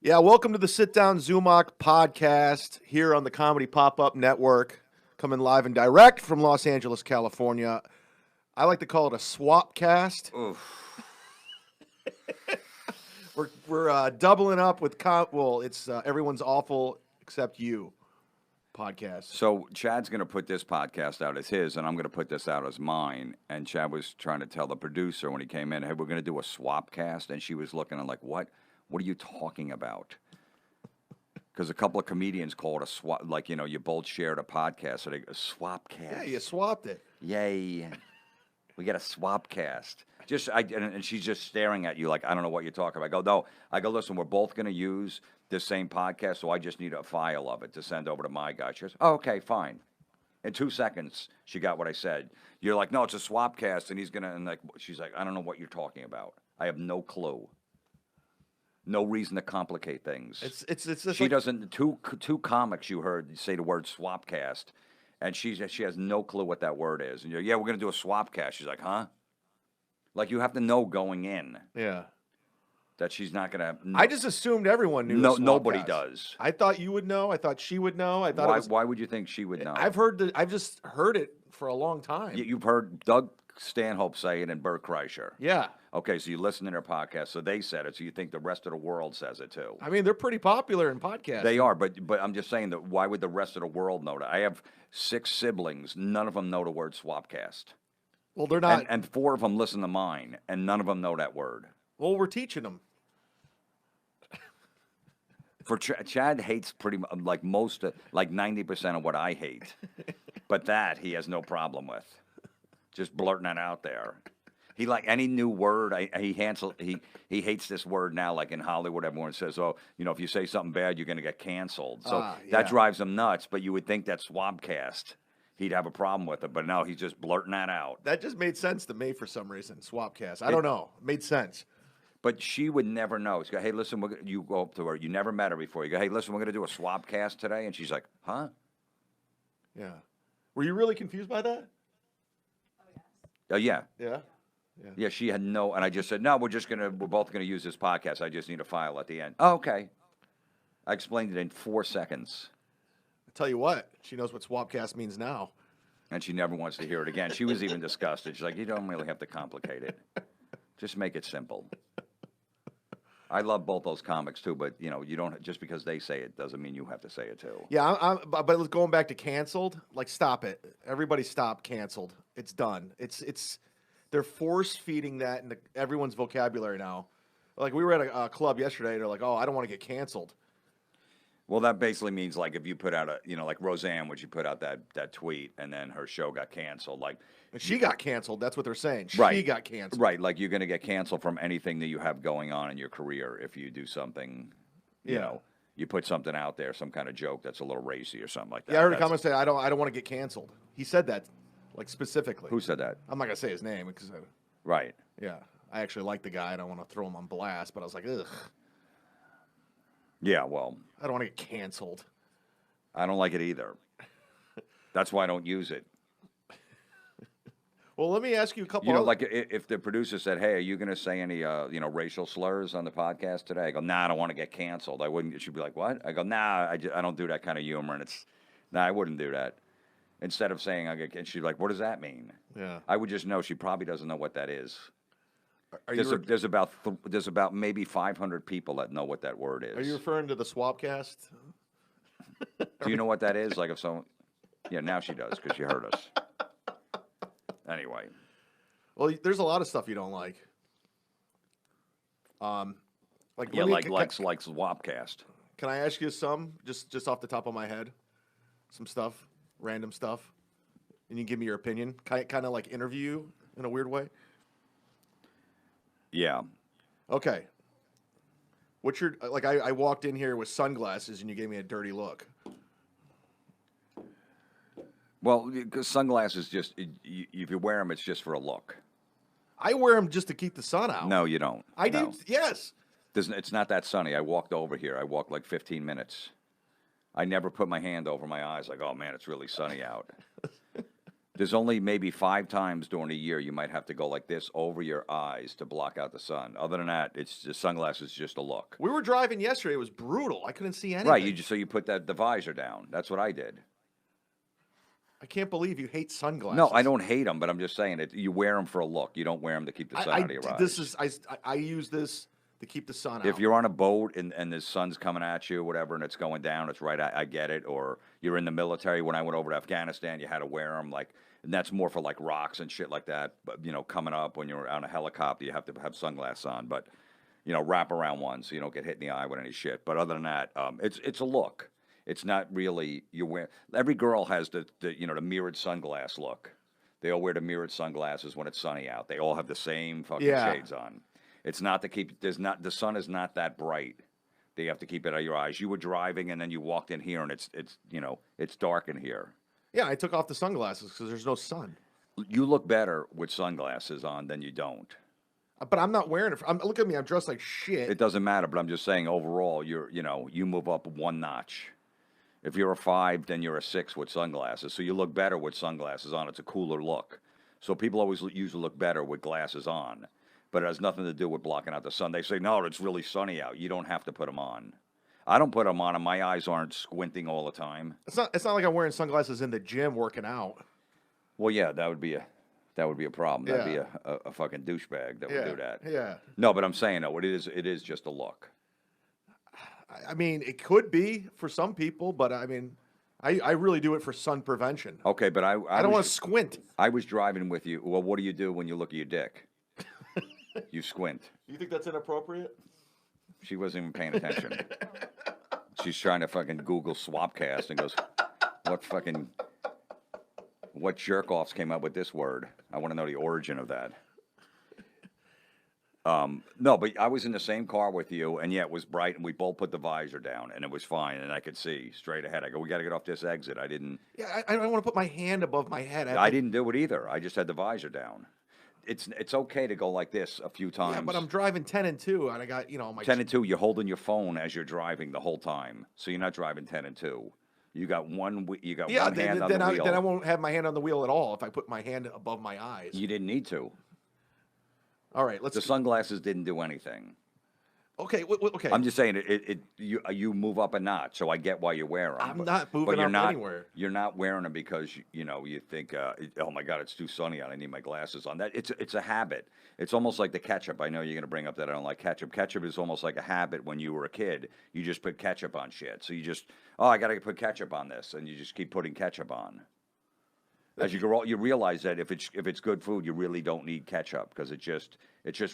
Yeah, welcome to the Sit Down ZUMOCK podcast here on the Comedy Pop-Up Network, coming live and direct from Los Angeles, California. I like to call it a swap cast. Oof. We're doubling up with it's Everyone's Awful Except You podcast. So Chad's going to put this podcast out as his, and I'm going to put this out as mine. And Chad was trying to tell the producer when he came in, hey, we're going to do a swap cast. And she was looking at like, what? What are you talking about? Because a couple of comedians call it a swap, like, you know, you both shared a podcast. So a swap cast. Yeah, you swapped it. Yay. We got a swap cast. And she's just staring at you like, I don't know what you're talking about. I go, no. I go, listen, we're both going to use this same podcast, so I just need a file of it to send over to my guy. She goes, oh, okay, fine. In 2 seconds, she got what I said. You're like, no, it's a swap cast, and he's going to, and like, she's like, I don't know what you're talking about. I have no clue. No reason to complicate things. It's she doesn't. Two comics you heard say the word swap cast, and she has no clue what that word is. And you're, yeah, we're gonna do a swap cast. She's like, huh? Like you have to know going in. Yeah. That she's not gonna. I just assumed everyone knew. No, nobody does. I thought you would know. I thought she would know. I thought. Why would you think she would know? I've just heard it for a long time. You've heard Doug Stanhope say it and Bert Kreischer. Yeah. Okay, so you listen to their podcast, so they said it, so you think the rest of the world says it too. I mean, they're pretty popular in podcasts. They are, but I'm just saying that why would the rest of the world know that? I have 6 siblings, none of them know the word swapcast. Well, they're not. And 4 of them listen to mine, and none of them know that word. Well, we're teaching them. For Chad hates pretty much like 90% of what I hate, but that he has no problem with. Just blurting that out there. He like any new word. He hates this word now. Like in Hollywood, everyone says, "Oh, you know, if you say something bad, you're going to get canceled." So that drives him nuts. But you would think that Swapcast, he'd have a problem with it. But no, he's just blurting that out. That just made sense to me for some reason. Swapcast. I don't know. It made sense. But she would never know. She go, "Hey, listen." You go up to her. You never met her before. You go, "Hey, listen, we're going to do a Swapcast today," and she's like, "Huh?" Yeah. Were you really confused by that? Yeah. Yeah. Yeah, she had no, and I just said, no, we're both gonna use this podcast. I just need a file at the end. Oh, okay. I explained it in 4 seconds. I tell you what, she knows what Swapcast means now. And she never wants to hear it again. She was even disgusted. She's like, you don't really have to complicate it. Just make it simple. I love both those comics too, but you know, you don't just because they say it doesn't mean you have to say it too. Yeah, but going back to canceled, like stop it. Everybody stop canceled. It's done. It's they're force feeding that into everyone's vocabulary now. Like we were at a club yesterday, they're like, "Oh, I don't want to get canceled." Well, that basically means like if you put out like Roseanne, when she put out that tweet and then her show got canceled, like she got canceled. That's what they're saying. Right. She got canceled. Right, like you're going to get canceled from anything that you have going on in your career if you do something, you know, you put something out there, some kind of joke that's a little racy or something like that. Yeah, I heard a comment say, "I don't want to get canceled." He said that. Like specifically. Who said that? I'm not gonna say his name because right. Yeah, I actually like the guy. I don't want to throw him on blast, but I was like, ugh. Yeah, well, I don't want to get canceled. I don't like it either. That's why I don't use it. Well, let me ask you a couple. You know, like if the producer said, "Hey, are you going to say any racial slurs on the podcast today?" I go, "Nah, I don't want to get canceled." I wouldn't. She'd be like, "What?" I go, "Nah, I don't do that kind of humor," and I wouldn't do that. Instead of saying, and she's like, what does that mean? Yeah. I would just know she probably doesn't know what that is. There's about maybe 500 people that know what that word is. Are you referring to the Swapcast? Do you know what that is? Like if someone... Yeah, now she does because she heard us. Anyway. Well, there's a lot of stuff you don't like. Like Swapcast. Can I ask you some, just off the top of my head? Some stuff? Random stuff, and you give me your opinion, kind of like interview you in a weird way. Yeah. Okay. What's your like? I walked in here with sunglasses, and you gave me a dirty look. Well, because sunglasses if you wear them, it's just for a look. I wear them just to keep the sun out. No, you don't. I do. Yes. It's not that sunny. I walked over here. I walked like 15 minutes. I never put my hand over my eyes like, oh, man, it's really sunny out. There's only maybe 5 times during a year you might have to go like this over your eyes to block out the sun. Other than that, it's just sunglasses, just a look. We were driving yesterday. It was brutal. I couldn't see anything. Right. You put the visor down. That's what I did. I can't believe you hate sunglasses. No, I don't hate them, but I'm just saying it. You wear them for a look. You don't wear them to keep the sun out of your eyes. I use this to keep the sun out. If you're on a boat and the sun's coming at you, whatever, and it's going down, it's right. I get it. Or you're in the military. When I went over to Afghanistan, you had to wear them and that's more for like rocks and shit like that. But coming up when you're on a helicopter, you have to have sunglasses on. But wrap around ones so you don't get hit in the eye with any shit. But other than that, it's a look. It's not really every girl has the mirrored sunglass look. They all wear the mirrored sunglasses when it's sunny out. They all have the same fucking shades on. It's not to keep the sun is not that bright. They have to keep it out of your eyes. You were driving and then you walked in here and it's dark in here. Yeah, I took off the sunglasses because there's no sun. You look better with sunglasses on than you don't. But I'm not wearing it. Look at me. I'm dressed like shit. It doesn't matter. But I'm just saying overall, you move up 1 notch. If you're a 5, then you're a 6 with sunglasses. So you look better with sunglasses on. It's a cooler look. So people always usually look better with glasses on. But it has nothing to do with blocking out the sun. They say, no, it's really sunny out. You don't have to put them on. I don't put them on, and my eyes aren't squinting all the time. It's not like I'm wearing sunglasses in the gym working out. Well, yeah, that would be a problem. That'd be a fucking douchebag that would do that. Yeah. No, but I'm saying, though, it is just a look. I mean, it could be for some people, but I mean, I really do it for sun prevention. Okay, but I don't want to squint. I was driving with you. Well, what do you do when you look at your dick? You squint. You think that's inappropriate? She wasn't even paying attention. She's trying to fucking Google Swapcast and goes, what jerk-offs came up with this word? I want to know the origin of that. No, but I was in the same car with you, and yeah, it was bright, and we both put the visor down, and it was fine, and I could see straight ahead. I go, we got to get off this exit. I didn't. Yeah, I don't want to put my hand above my head. I didn't do it either. I just had the visor down. It's okay to go like this a few times. Yeah, but I'm driving 10 and 2, and I got my 10 and 2. You're holding your phone as you're driving the whole time, so you're not driving 10 and 2. You got one. You got one hand on the wheel. Then I won't have my hand on the wheel at all if I put my hand above my eyes. You didn't need to. All right, The sunglasses didn't do anything. Okay, okay. I'm just saying you move up a notch, so I get why you wear them. I'm not moving up anywhere. You're not wearing them because you think, oh my God, it's too sunny out. I need my glasses on. That it's a habit. It's almost like the ketchup. I know you're going to bring up that I don't like ketchup. Ketchup is almost like a habit. When you were a kid, you just put ketchup on shit. So you just, I got to put ketchup on this, and you just keep putting ketchup on. As you grow, you realize that if it's good food, you really don't need ketchup because it's just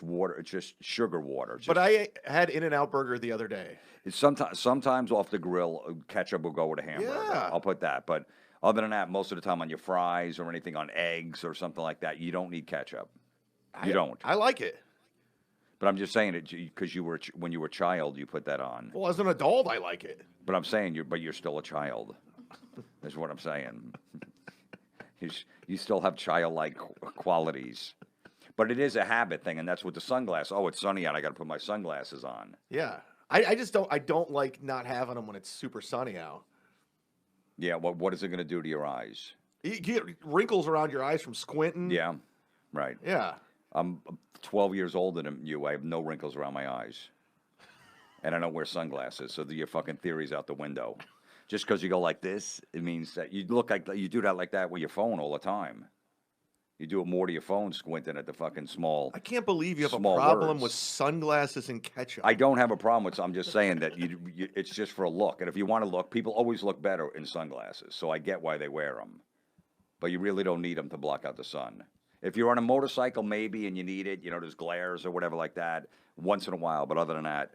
water. It's just sugar water. But I had In-N-Out Burger the other day. It's sometimes off the grill, ketchup will go with a hamburger. Yeah. I'll put that. But other than that, most of the time on your fries or anything on eggs or something like that, you don't need ketchup. You don't. I like it. But I'm just saying it because when you were a child, you put that on. Well, as an adult, I like it. But I'm saying you're still a child. That's what I'm saying. You still have childlike qualities. But it is a habit thing, and that's with the sunglasses. Oh, it's sunny out. I got to put my sunglasses on. Yeah. I just don't like not having them when it's super sunny out. Yeah, what is it going to do to your eyes? You get wrinkles around your eyes from squinting. Yeah, right. Yeah. I'm 12 years older than you. I have no wrinkles around my eyes. And I don't wear sunglasses, so your fucking theory's out the window. Just because you go like this, it means that you look like you do that like that with your phone all the time. You do it more to your phone, squinting at the fucking small. I can't believe you have a small problem words. with sunglasses and ketchup. I don't have a problem with. I'm just saying that it's just for a look, and if you want to look, people always look better in sunglasses. So I get why they wear them, but you really don't need them to block out the sun. If you're on a motorcycle, maybe, and you need it, there's glares or whatever like that, once in a while. But other than that.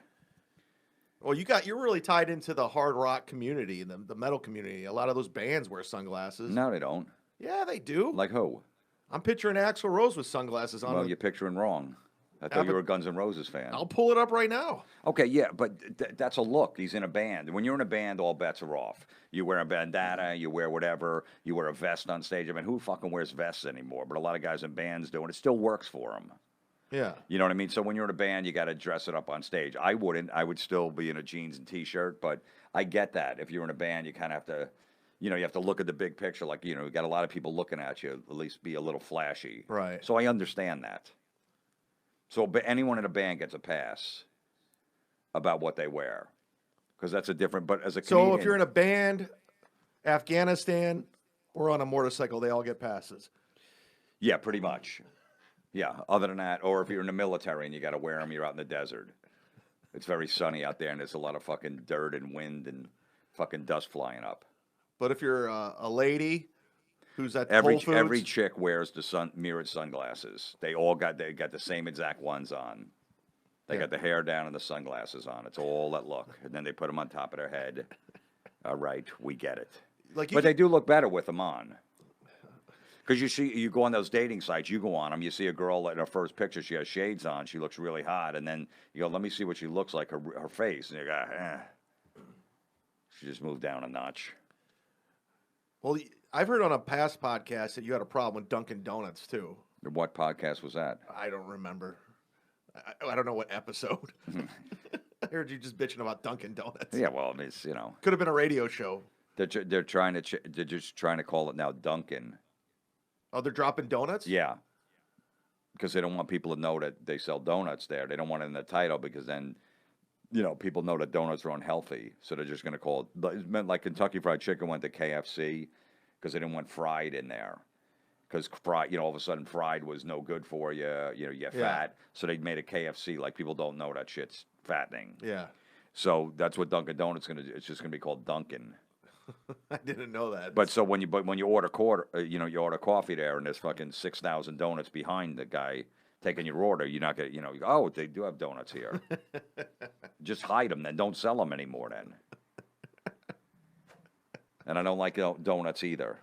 Well, you're really tied into the hard rock community and the metal community. A lot of those bands wear sunglasses. No, they don't. Yeah, they do. Like who? I'm picturing Axl Rose with sunglasses on. Well, you're picturing wrong. I thought you were a Guns N' Roses fan. I'll pull it up right now. Okay, yeah, but that's a look. He's in a band. When you're in a band, all bets are off. You wear a bandana, you wear whatever, you wear a vest on stage. I mean, who fucking wears vests anymore? But a lot of guys in bands do, and it still works for them. Yeah. You know what I mean? So when you're in a band, you got to dress it up on stage. I wouldn't. I would still be in a jeans and T-shirt, but I get that. If you're in a band, you kind of have to, you know, you have to look at the big picture. Like, you know, you got a lot of people looking at you. At least be a little flashy. Right. So I understand that. So, but anyone in a band gets a pass about what they wear, because that's a different. But as a So comedian, if you're in a band, Afghanistan, or on a motorcycle, they all get passes. yeah, pretty much. Yeah. Other than that, or if you're in the military and you got to wear them, you're out in the desert. It's very sunny out there, and there's a lot of fucking dirt and wind and fucking dust flying up. But if you're a lady who's at Every Whole Foods, every chick wears the mirrored sunglasses. They got the same exact ones on. They got the hair down and the sunglasses on. It's all that look, and then they put them on top of their head. All right, we get it. like But they do look better with them on. Because you go on those dating sites, you go on them, you see a girl in her first picture, she has shades on, she looks really hot, and then you go, let me see what she looks like, her face, and you go, she just moved down a notch. Well, I've heard on a past podcast that you had a problem with Dunkin' Donuts too. What podcast was that? I don't remember. I don't know what episode. I heard you just bitching about Dunkin' Donuts. Yeah, well, I mean, it's, you know. Could have been a radio show. They're just trying to call it now Dunkin'. Oh, they're dropping donuts? Yeah. Because they don't want people to know that they sell donuts there. They don't want it in the title because then, you know, people know that donuts are unhealthy. So they're just going to call it. It meant like Kentucky Fried Chicken went to KFC because they didn't want fried in there. Because fried, you know, all of a sudden fried was no good for you. You know, you get fat. So they made a KFC. Like people don't know that shit's fattening. Yeah. So that's what Dunkin' Donuts going to do. It's just going to be called Dunkin'. I didn't know that. But so when you order you order coffee there, and there's fucking 6,000 donuts behind the guy taking your order, you're not gonna, you know, oh, they do have donuts here. Just hide them, then don't sell them anymore. Then. And I don't like donuts either.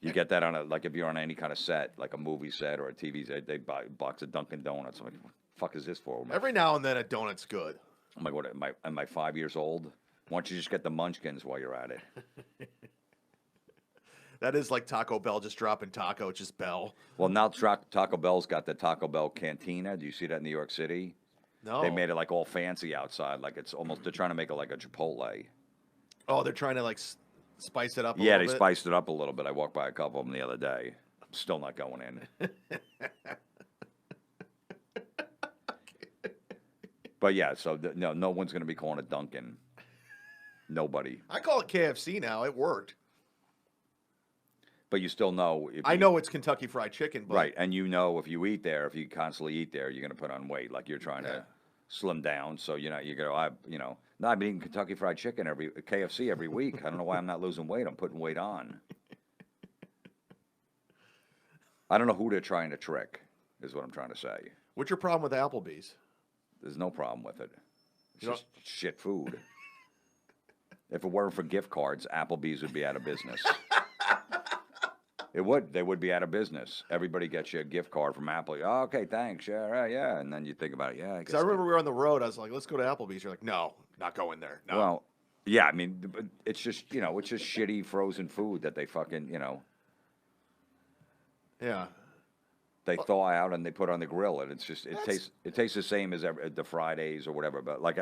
You get that on like if you're on any kind of set, like a movie set or a TV set, they buy a box of Dunkin' Donuts. I'm like, what the fuck is this for? Every now and then a donut's good. I'm like, what? Am I 5 years old? Why don't you just get the munchkins while you're at it? That is like Taco Bell just dropping taco, it's just Bell. Well, now Taco Bell's got the Taco Bell Cantina. Do you see that in New York City? No. They made it like all fancy outside. Like it's almost, they're trying to make it like a Chipotle. Oh, they're trying to like spice it up a Yeah, little they bit? spiced it up a little bit. I walked by a couple of them the other day. I'm still not going in. But yeah, so no one's going to be calling it Dunkin'. Nobody. I call it KFC now. It worked. But you still know. I know it's Kentucky Fried Chicken, but Right, and you know if you eat there, if you constantly eat there, you're going to put on weight. Like you're trying to slim down. So you go, I've been eating Kentucky Fried Chicken KFC every week. I don't know why I'm not losing weight. I'm putting weight on. I don't know who they're trying to trick, is what I'm trying to say. What's your problem with Applebee's? There's no problem with it. It's You just shit food. If it weren't for gift cards, Applebee's would be out of business. It would. They would be out of business. Everybody gets you a gift card from Apple. Oh, okay, thanks. Yeah, right, yeah. And then you think about it. Yeah, I guess. Because I remember we were on the road. I was like, let's go to Applebee's. You're like, no, not going there. No. Well, yeah, I mean, it's just, it's just shitty frozen food that they fucking, Yeah. they thaw out and they put on the grill, and it's just it tastes the same as the Fridays or whatever. But like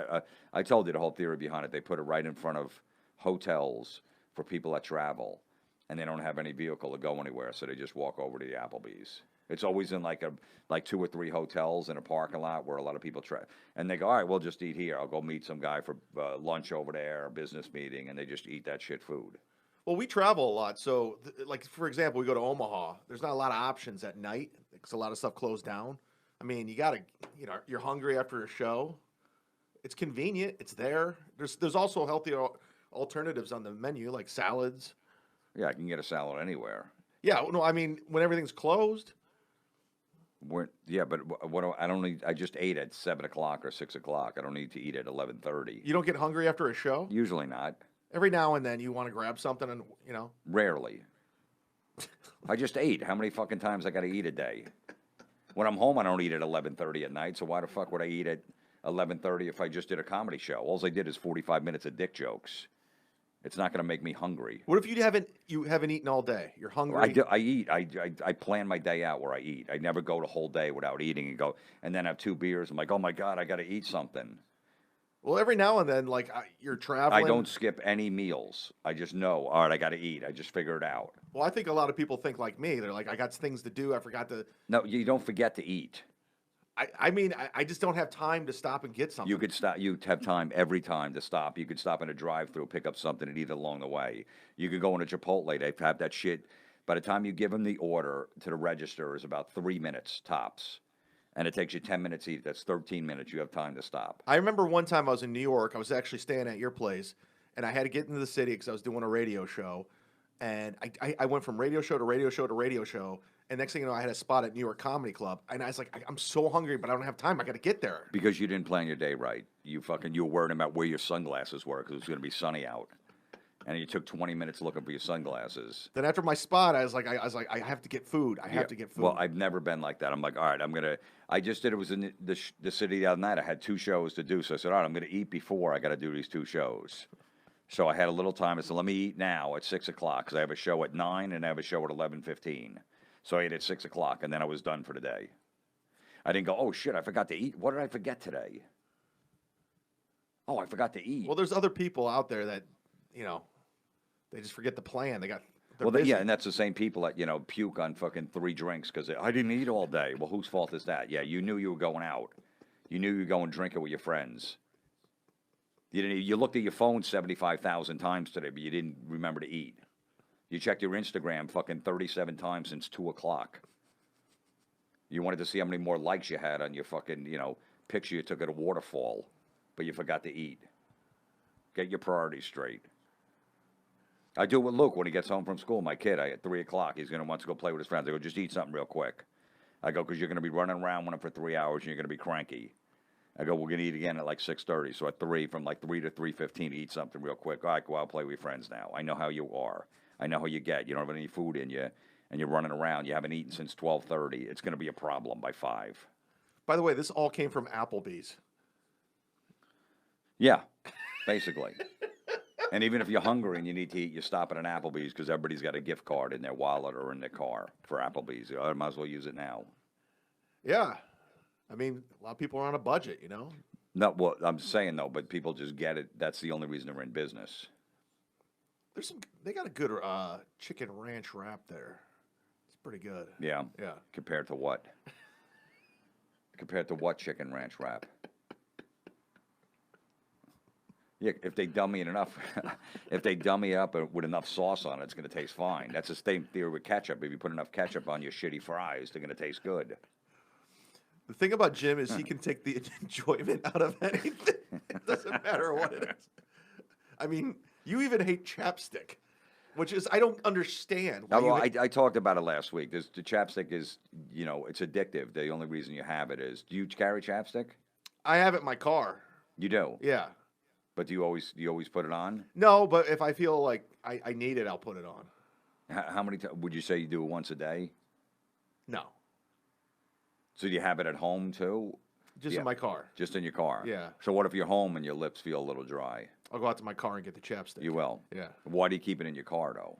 I told you the whole theory behind it. They put it right in front of hotels for people that travel, and they don't have any vehicle to go anywhere, so they just walk over to the Applebee's. It's always in like 2 or 3 hotels in a parking lot where a lot of people and they go, all right, we'll just eat here. I'll go meet some guy for lunch over there, a business meeting, and they just eat that shit food. Well, we travel a lot. So, like, for example, we go to Omaha. There's not a lot of options at night because a lot of stuff closed down. I mean, you got to, you're hungry after a show. It's convenient. It's there. There's also healthy alternatives on the menu, like salads. Yeah, I can get a salad anywhere. Yeah, no, I mean, when everything's closed. Yeah, but I don't need. I just ate at 7 o'clock or 6 o'clock. I don't need to eat at 11:30. You don't get hungry after a show? Usually not. Every now and then you want to grab something and, Rarely. I just ate. How many fucking times I got to eat a day? When I'm home, I don't eat at 11:30 at night. So why the fuck would I eat at 11:30 if I just did a comedy show? All I did is 45 minutes of dick jokes. It's not going to make me hungry. What if you haven't eaten all day? You're hungry. I eat. I plan my day out where I eat. I never go the whole day without eating and then have 2 beers. I'm like, oh my God, I got to eat something. Well, every now and then, like you're traveling. I don't skip any meals. I just know, all right, I got to eat. I just figure it out. Well, I think a lot of people think like me. They're like, I got things to do. I forgot to. No, you don't forget to eat. I mean, I just don't have time to stop and get something. You could stop. You have time every time to stop. You could stop in a drive-through, pick up something, and eat it along the way. You could go in a Chipotle. They have that shit. By the time you give them the order to the register, is about 3 minutes tops, and it takes you 10 minutes to eat. That's 13 minutes. You have time to stop. I remember one time I was in New York. I was actually staying at your place, and I had to get into the city because I was doing a radio show. And I went from radio show to radio show to radio show. And next thing you know, I had a spot at New York Comedy Club. And I was like, I'm so hungry, but I don't have time. I got to get there. Because you didn't plan your day right. You were worried about where your sunglasses were because it was going to be sunny out. And you took 20 minutes looking for your sunglasses. Then after my spot, I was like, I have to get food. I have to get food. Well, I've never been like that. I'm like, all right, I just did, it was in the city the other night. I had 2 shows to do. So I said, all right, I'm going to eat before I got to do these 2 shows. So I had a little time. I said, let me eat now at 6 o'clock because I have a show at 9 and I have a show at 11:15. So I ate at 6 o'clock and then I was done for the day. I didn't go, oh shit, I forgot to eat. What did I forget today? Oh, I forgot to eat. Well, there's other people out there that, they just forget the plan. Yeah, and that's the same people that, puke on fucking 3 drinks because I didn't eat all day. Well, whose fault is that? Yeah, you knew you were going out. You knew you were going drinking with your friends. You looked at your phone 75,000 times today, but you didn't remember to eat. You checked your Instagram fucking 37 times since 2 o'clock. You wanted to see how many more likes you had on your fucking, picture you took at a waterfall, but you forgot to eat. Get your priorities straight. I do it with Luke when he gets home from school, my kid. At 3 o'clock, he's going to want to go play with his friends. I go, just eat something real quick. I go, because you're going to be running around with him for 3 hours and you're going to be cranky. I go, we're going to eat again at like 6:30. So at 3, from like 3 to 3:15, eat something real quick. All right, go out and play with your friends now. I know how you are. I know how you get. You don't have any food in you, and you're running around. You haven't eaten since 12:30. It's going to be a problem by 5. By the way, this all came from Applebee's. Yeah, basically. And even if you're hungry and you need to eat, you stop at an Applebee's because everybody's got a gift card in their wallet or in their car for Applebee's. I might as well use it now. Yeah. I mean, a lot of people are on a budget, No, well, I'm saying though, but people just get it. That's the only reason they're in business. They got a good chicken ranch wrap there. It's pretty good. Yeah. Yeah. Compared to what? Compared to what chicken ranch wrap? Yeah, if they dummy it enough, if they dummy up with enough sauce on it, it's going to taste fine. That's the same theory with ketchup. If you put enough ketchup on your shitty fries, they're going to taste good. The thing about Jim is he can take the enjoyment out of anything. It doesn't matter what it is. I mean, you even hate chapstick, which is, I don't understand. I talked about it last week. The chapstick is, it's addictive. The only reason you have it is, do you carry chapstick? I have it in my car. You do? Yeah. But do you always put it on? No, but if I feel like I need it, I'll put it on. How many times would you say you do it once a day? No. So do you have it at home too? Just in my car. Just in your car? Yeah. So what if you're home and your lips feel a little dry? I'll go out to my car and get the chapstick. You will? Yeah. Why do you keep it in your car though?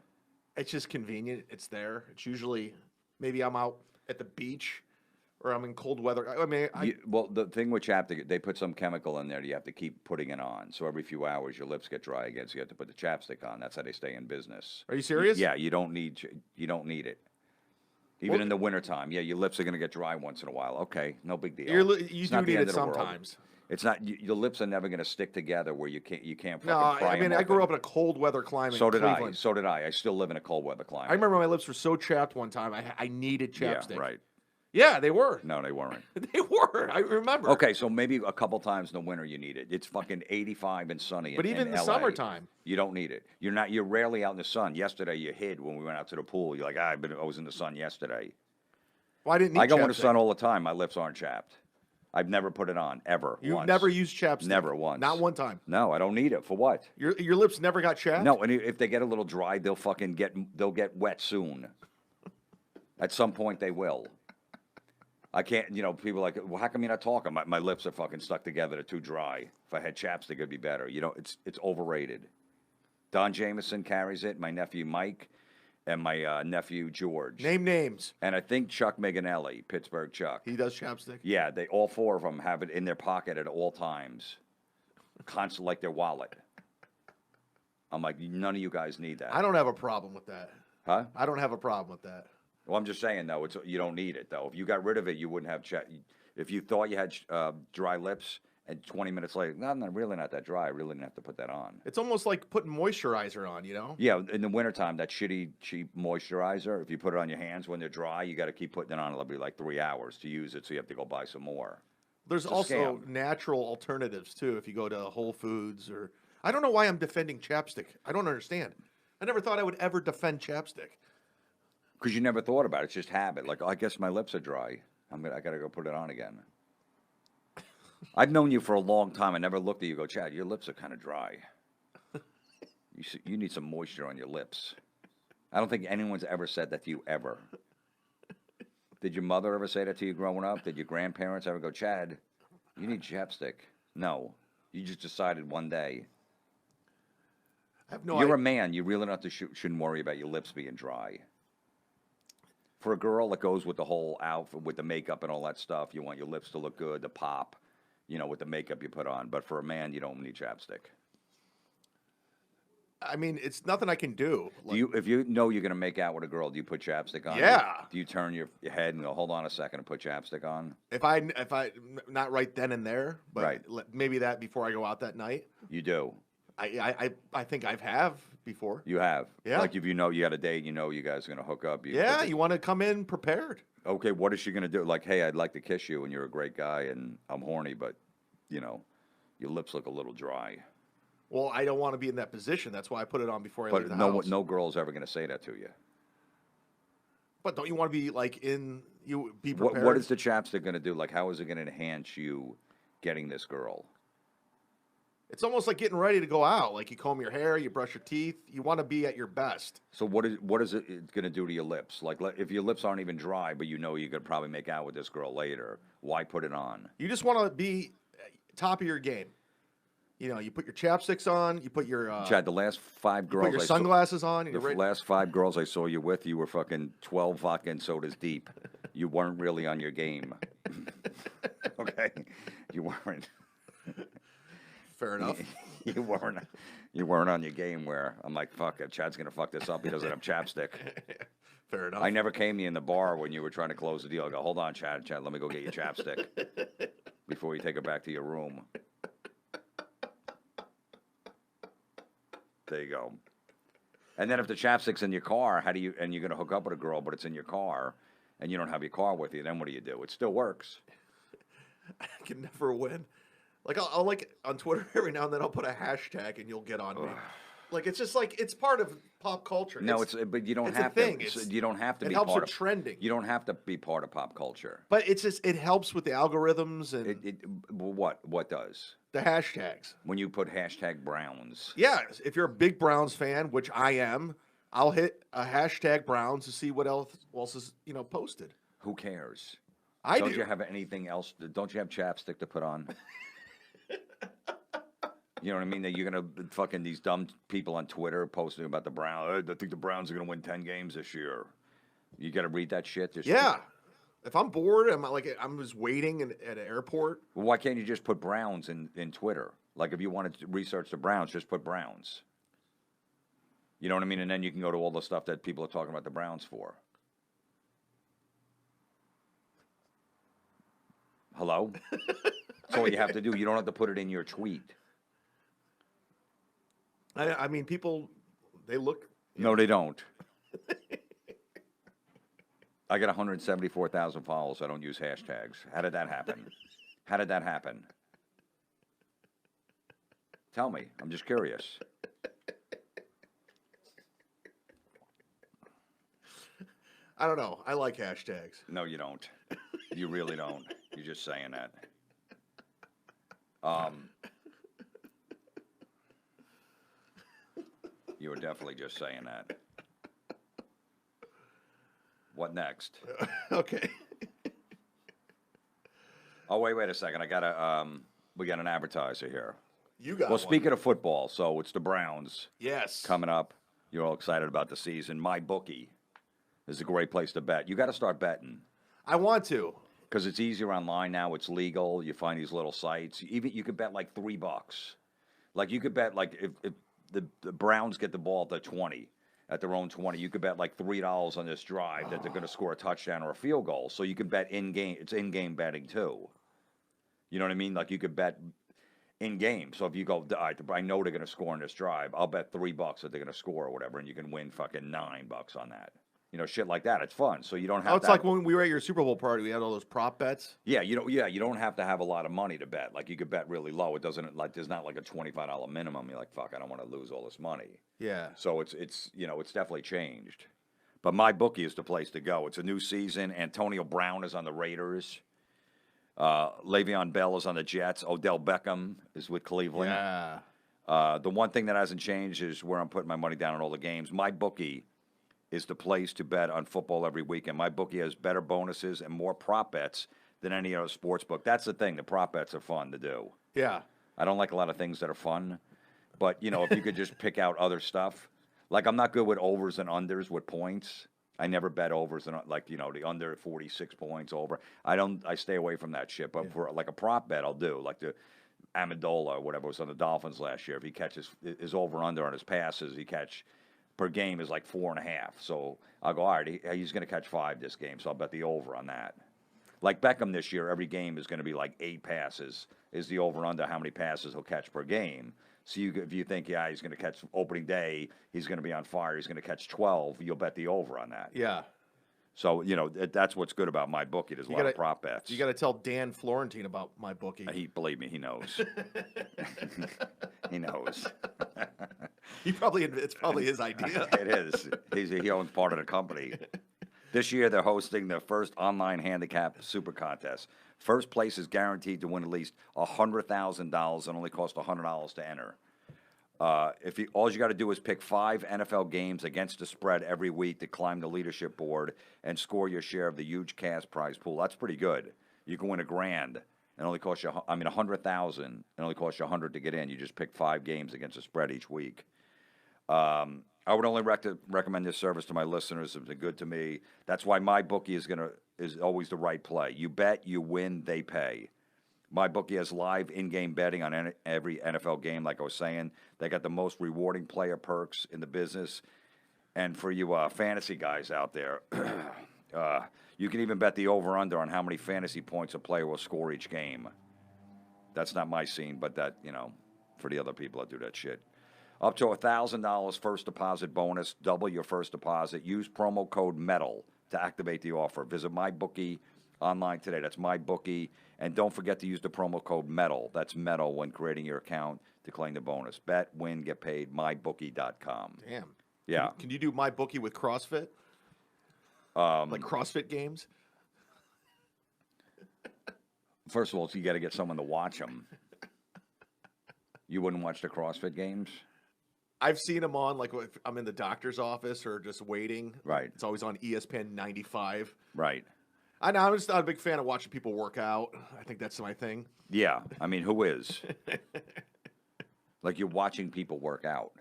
It's just convenient. It's there. It's usually, maybe I'm out at the beach or I'm in cold weather. I mean, well, the thing with chapstick, they put some chemical in there that you have to keep putting it on. So every few hours, your lips get dry again, so you have to put the chapstick on. That's how they stay in business. Are you serious? Yeah, you don't need it. Even in the wintertime. Yeah, your lips are going to get dry once in a while. Okay, no big deal. You do need it sometimes. It's not, your lips are never going to stick together where you can't No, fucking fry I mean, them I grew open. up in a cold weather climate. So did I. Cleveland. So did I. I still live in a cold weather climate. I remember my lips were so chapped one time. I needed chapstick. Yeah, right. Yeah, they were. No, they weren't. They were. I remember. Okay, so maybe a couple times in the winter you need it. It's fucking 85 and sunny. But even in the LA, summertime, you don't need it. You're rarely out in the sun. Yesterday you hid when we went out to the pool. You're like, I was in the sun yesterday. Well, I didn't need I go in the chapstick. sun all the time. My lips aren't chapped. I've never put it on ever. You've once. never used chapstick. Never once. Not one time. No, I don't need it. For what? Your lips never got chapped. No, and if they get a little dry, they'll get wet soon. At some point they will. I can't, people are like, well, how come you're not talking? My lips are fucking stuck together. They're too dry. If I had chapstick, it'd be better. It's overrated. Don Jameson carries it. My nephew Mike, and my nephew George. Name names. And I think Chuck Meganelli, Pittsburgh Chuck. He does chapstick. Yeah, all 4 of them have it in their pocket at all times. constant like their wallet. I'm like, none of you guys need that. I don't have a problem with that. Huh? I don't have a problem with that. Well, I'm just saying though, you don't need it though. If you got rid of it, you wouldn't have If you thought you had dry lips, and 20 minutes later, no, I'm really not that dry. I really didn't have to put that on. It's almost like putting moisturizer on, you know? Yeah, in the wintertime, that shitty, cheap moisturizer, if you put it on your hands when they're dry, you got to keep putting it on. It'll be like 3 hours to use it, so you have to go buy some more. There's also natural alternatives, too, if you go to Whole Foods or... I don't know why I'm defending chapstick. I don't understand. I never thought I would ever defend chapstick. Because you never thought about it. It's just habit. Like, oh, I guess my lips are dry. I got to go put it on again. I've known you for a long time. I never looked at you and go, Chad, your lips are kind of dry. You need some moisture on your lips. I don't think anyone's ever said that to you, ever. Did your mother ever say that to you growing up? Did your grandparents ever go, Chad, you need chapstick? No. You just decided one day. I have no You're a man. You really not shouldn't worry about your lips being dry. For a girl, it goes with the whole outfit, with the makeup and all that stuff. You want your lips to look good, to pop. You know, with the makeup you put on. But for a man, you don't need chapstick. I mean, it's nothing I can do. Like, if you know you're going to make out with a girl, do you put chapstick on? Yeah. Do you turn your head and go, hold on a second, and put chapstick on? If I not right then and there, but right. Maybe that before I go out that night. You do. I think I've have before. You have? Yeah. Like if you know you got a date, you know you guys are going to hook up. You want to come in prepared. Okay, what is she going to do? Like, hey, I'd like to kiss you, and you're a great guy, and I'm horny, but, you know, your lips look a little dry. Well, I don't want to be in that position. That's why I put it on before I leave the house. But no girl's ever going to say that to you. But don't you want to be, like, be prepared? What is the chapstick going to do? Like, how is it going to enhance you getting this girl? It's almost like getting ready to go out. Like, you comb your hair, you brush your teeth. You want to be at your best. So what is it going to do to your lips? Like, if your lips aren't even dry, but you know you could probably make out with this girl later, why put it on? You just want to be top of your game. You know, you put your chapsticks on, you put your... Chad, the last 5 girls... You put your sunglasses on. The last 5 girls I saw you with, you were fucking 12 vodka and sodas deep. You weren't really on your game. Okay? You weren't. Fair enough. You weren't on your game where I'm like, fuck, Chad's going to fuck this up. He doesn't have chapstick. Fair enough. I never came to you in the bar when you were trying to close the deal. I go, hold on, Chad, let me go get your chapstick before you take it back to your room. There you go. And then if the chapstick's in your car, and you're going to hook up with a girl, but it's in your car, and you don't have your car with you, then what do? It still works. I can never win. Like, I'll like, on Twitter every now and then I'll put a hashtag and you'll get on me. Like, it's just like, it's part of pop culture. No, but you don't have to. You don't have to be part of... It helps with trending. You don't have to be part of pop culture. But it's just, it helps with the algorithms and... What does? The hashtags. When you put hashtag Browns. Yeah, if you're a big Browns fan, which I am, I'll hit a hashtag Browns to see what else is, posted. Who cares? Don't you have anything else? Don't you have chapstick to put on? You know what I mean? That you're going to fucking these dumb people on Twitter posting about the Browns. I think the Browns are going to win 10 games this year. You got to read that shit? Yeah. If I'm bored, I'm just waiting at an airport. Well, why can't you just put Browns in Twitter? Like if you wanted to research the Browns, just put Browns. You know what I mean? And then you can go to all the stuff that people are talking about the Browns for. Hello? That's all you have to do. You don't have to put it in your tweet. I mean, people, they look... No, they don't. I got 174,000 followers. I don't use hashtags. How did that happen? How did that happen? Tell me. I'm just curious. I don't know. I like hashtags. No, you don't. You really don't. You're just saying that. You were definitely just saying that. What next? Okay. Oh, wait a second. We got an advertiser here. You got Well, one. speaking of football, so it's the Browns. Yes. Coming up. You're all excited about the season. My bookie is a great place to bet. You got to start betting. I want to. Because it's easier online now. It's legal. You find these little sites. Even you could bet like $3. Like you could bet like if the Browns get the ball at the 20, at their own 20, you could bet like $3 on this drive that they're going to score a touchdown or a field goal. So you can bet in game. It's in game betting too. You know what I mean? Like you could bet in game. So if you go, all right, I know they're going to score on this drive. I'll bet $3 that they're going to score or whatever, and you can win fucking $9 on that. You know, shit like that. It's fun. So you don't have. Oh, it's like when we were at your Super Bowl party. We had all those prop bets. Yeah, you don't have to have a lot of money to bet. Like you could bet really low. It doesn't like there's not like a $25 minimum. You're like, fuck, I don't want to lose all this money. Yeah. So it's it's definitely changed. But my bookie is the place to go. It's a new season. Antonio Brown is on the Raiders. Le'Veon Bell is on the Jets. Odell Beckham is with Cleveland. Yeah. The one thing that hasn't changed is where I'm putting my money down on all the games. My bookie is the place to bet on football every weekend. My bookie has better bonuses and more prop bets than any other sports book. That's the thing. The prop bets are fun to do. Yeah. I don't like a lot of things that are fun, but if you could just pick out other stuff. Like I'm not good with overs and unders with points. I never bet overs and the under 46 points over. I stay away from that shit. But for like a prop bet, I'll do like the Amendola or whatever was on the Dolphins last year. If he catches his over under on his passes, he catch per game is like 4.5. So I'll go, all right, he's going to catch 5 this game. So I'll bet the over on that. Like Beckham this year, every game is going to be like 8 passes. Is the over under how many passes he'll catch per game? So if you think, he's going to catch opening day, he's going to be on fire, he's going to catch 12, you'll bet the over on that. Yeah. So, that's what's good about my bookie. There's a lot of prop bets. You got to tell Dan Florentine about my bookie. Believe me, he knows. He knows. It's probably his idea. It is. He owns part of the company. This year, they're hosting the first online handicap super contest. First place is guaranteed to win at least $100,000 and only costs $100 to enter. All you got to do is pick 5 NFL games against the spread every week to climb the leadership board and score your share of the huge cash prize pool. That's pretty good. You can win $1,000 and only cost you, $100,000 and only cost you $100 to get in. You just pick 5 games against the spread each week. I would only recommend this service to my listeners. It's been good to me. That's why my bookie is always the right play. You bet, you win, they pay. My bookie has live in-game betting on every NFL game. Like I was saying, they got the most rewarding player perks in the business. And for you fantasy guys out there, you can even bet the over/under on how many fantasy points a player will score each game. That's not my scene, but that for the other people that do that shit. Up to $1,000 first deposit bonus. Double your first deposit. Use promo code METAL to activate the offer. Visit MyBookie online today. That's MyBookie. And don't forget to use the promo code METAL. That's METAL when creating your account to claim the bonus. Bet, win, get paid. MyBookie.com. Damn. Yeah. Can you do MyBookie with CrossFit? Like CrossFit games? First of all, so you got to get someone to watch them. You wouldn't watch the CrossFit games? I've seen them on, like, if I'm in the doctor's office or just waiting. Right. It's always on ESPN 95. Right. I'm just not a big fan of watching people work out. I think that's my thing. Yeah. I mean, who is? Like, you're watching people work out.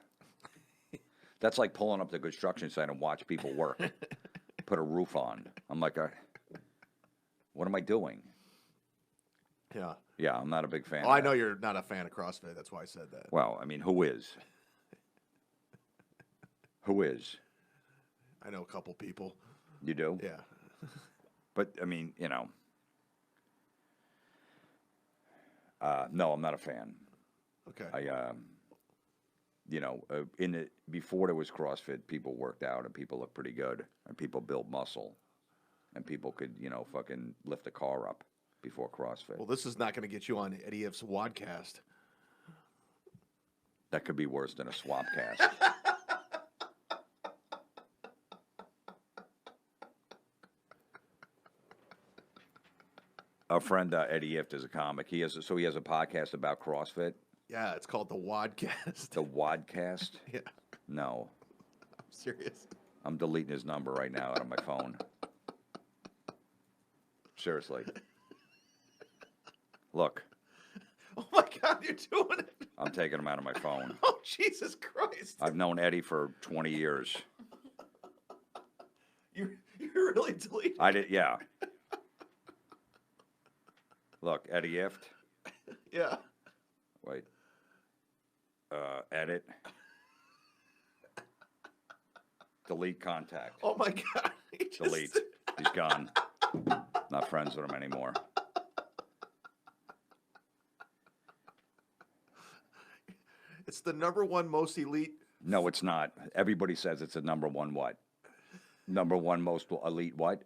That's like pulling up the construction site and watch people work. Put a roof on. I'm like, what am I doing? Yeah. Yeah, I'm not a big fan. Oh, I know you're not a fan of CrossFit. That's why I said that. Well, I mean, who is? Who is? I know a couple people. You do? Yeah. But, I mean, no, I'm not a fan. Okay. Before there was CrossFit, people worked out and people looked pretty good and people built muscle and people could, fucking lift a car up before CrossFit. Well, this is not going to get you on Eddie F's Wadcast. That could be worse than a swapcast. Our friend Eddie Ift is a comic. He has a podcast about CrossFit. Yeah, it's called the Wadcast. The Wadcast? Yeah. No. I'm serious. I'm deleting his number right now out of my phone. Seriously. Look. Oh my God, you're doing it. I'm taking him out of my phone. Oh, Jesus Christ. I've known Eddie for 20 years. You're really deleting. I did, yeah. Look, Eddie Ift. Yeah. Wait. Edit. Delete contact. Oh my God. Delete. He's gone. Not friends with him anymore. It's the #1 most elite. No, it's not. Everybody says it's the #1 what? #1 most elite what?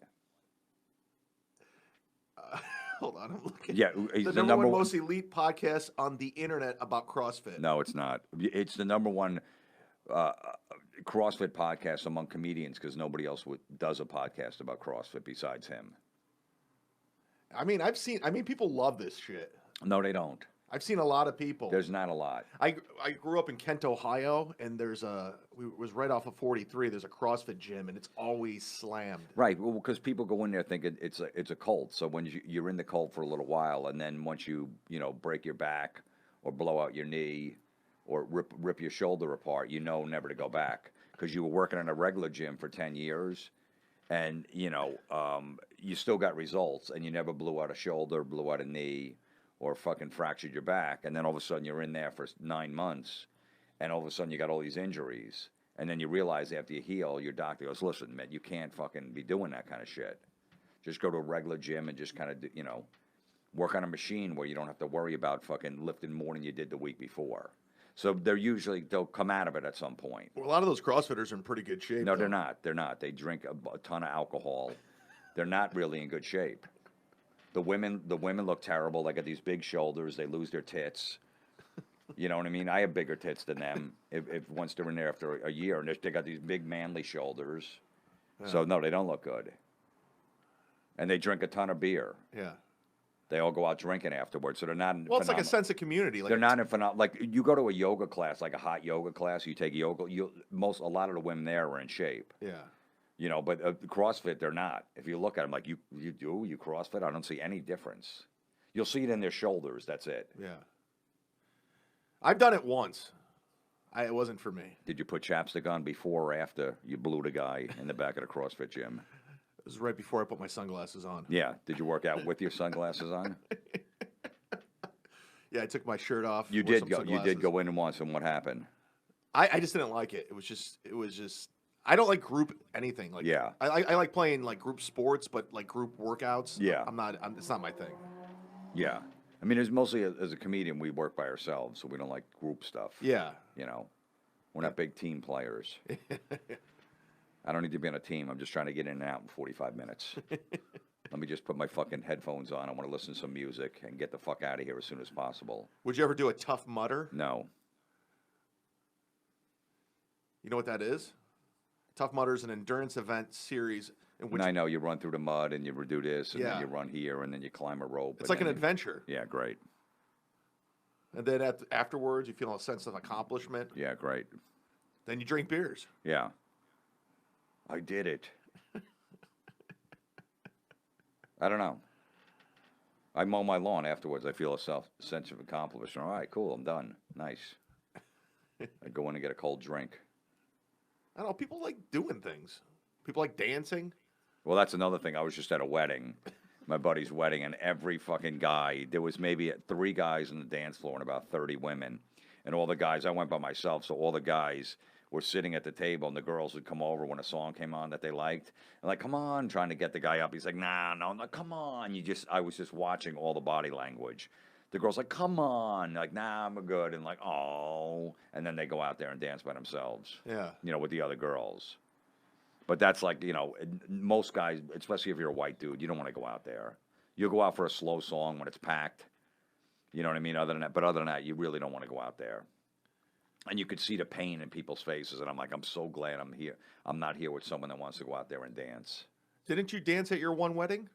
Hold on, I'm looking. Yeah, he's the the number number one most elite podcast on the internet about CrossFit. No, it's not. It's the #1 CrossFit podcast among comedians because nobody else does a podcast about CrossFit besides him. I mean, people love this shit. No, they don't. I've seen a lot of people. There's not a lot. I grew up in Kent, Ohio, and was right off of 43. There's a CrossFit gym, and it's always slammed. Right, well, because people go in there thinking it's a cult. So when you're in the cult for a little while, and then once you break your back or blow out your knee or rip your shoulder apart, you know never to go back because you were working in a regular gym for 10 years, and you still got results, and you never blew out a shoulder, blew out a knee, or fucking fractured your back, and then all of a sudden you're in there for 9 months, and all of a sudden you got all these injuries, and then you realize after you heal, your doctor goes, listen, man, you can't fucking be doing that kind of shit. Just go to a regular gym and just kind of, work on a machine where you don't have to worry about fucking lifting more than you did the week before. So they'll come out of it at some point. Well, a lot of those CrossFitters are in pretty good shape. No, though. they're not. They're not. They drink a ton of alcohol. They're not really in good shape. The women look terrible. They got these big shoulders. They lose their tits. You know what I mean? I have bigger tits than them. If once they're in there after a year, and they got these big manly shoulders. Yeah. So no, they don't look good. And they drink a ton of beer. Yeah. They all go out drinking afterwards, so they're not. Well, it's like a sense of community. Like they're not in like you go to a yoga class, like a hot yoga class. You take yoga. A lot of the women there are in shape. Yeah. But CrossFit, they're not. If you look at them, like you CrossFit, I don't see any difference. You'll see it in their shoulders. That's it. Yeah. I've done it once. It wasn't for me. Did you put chapstick on before or after you blew the guy in the back of the CrossFit gym? It was right before I put my sunglasses on. Yeah. Did you work out with your sunglasses on? Yeah, I took my shirt off. You did go. You did go in once, and what happened? I just didn't like it. It was just. I don't like group anything. Like yeah. I like playing like group sports, but like group workouts. Yeah. It's not my thing. Yeah. I mean, it's mostly as a comedian, we work by ourselves, so we don't like group stuff. Yeah. We're not big team players. I don't need to be on a team. I'm just trying to get in and out in 45 minutes. Let me just put my fucking headphones on. I want to listen to some music and get the fuck out of here as soon as possible. Would you ever do a Tough Mudder? No. You know what that is? Tough Mudder is an endurance event series in which I know you run through the mud and you do this and then you run here and then you climb a rope. It's like an adventure. Yeah, great. And then afterwards, you feel a sense of accomplishment. Yeah, great. Then you drink beers. Yeah. I did it. I don't know. I mow my lawn afterwards. I feel a sense of accomplishment. All right, cool. I'm done. Nice. I go in and get a cold drink. I don't know. People like doing things. People like dancing. Well, that's another thing. I was just at a wedding, my buddy's wedding, and every fucking guy, there was maybe 3 guys on the dance floor and about 30 women. And all the guys, I went by myself, so all the guys were sitting at the table, and the girls would come over when a song came on that they liked. And like, come on, trying to get the guy up. He's like, no, come on. I was just watching all the body language. The girl's like, come on. Like, nah, I'm good. And like, oh. And then they go out there and dance by themselves. Yeah. With the other girls. But that's like, most guys, especially if you're a white dude, you don't want to go out there. You'll go out for a slow song when it's packed. You know what I mean? Other than that, you really don't want to go out there. And you could see the pain in people's faces. And I'm like, I'm so glad I'm here. I'm not here with someone that wants to go out there and dance. Didn't you dance at your one wedding?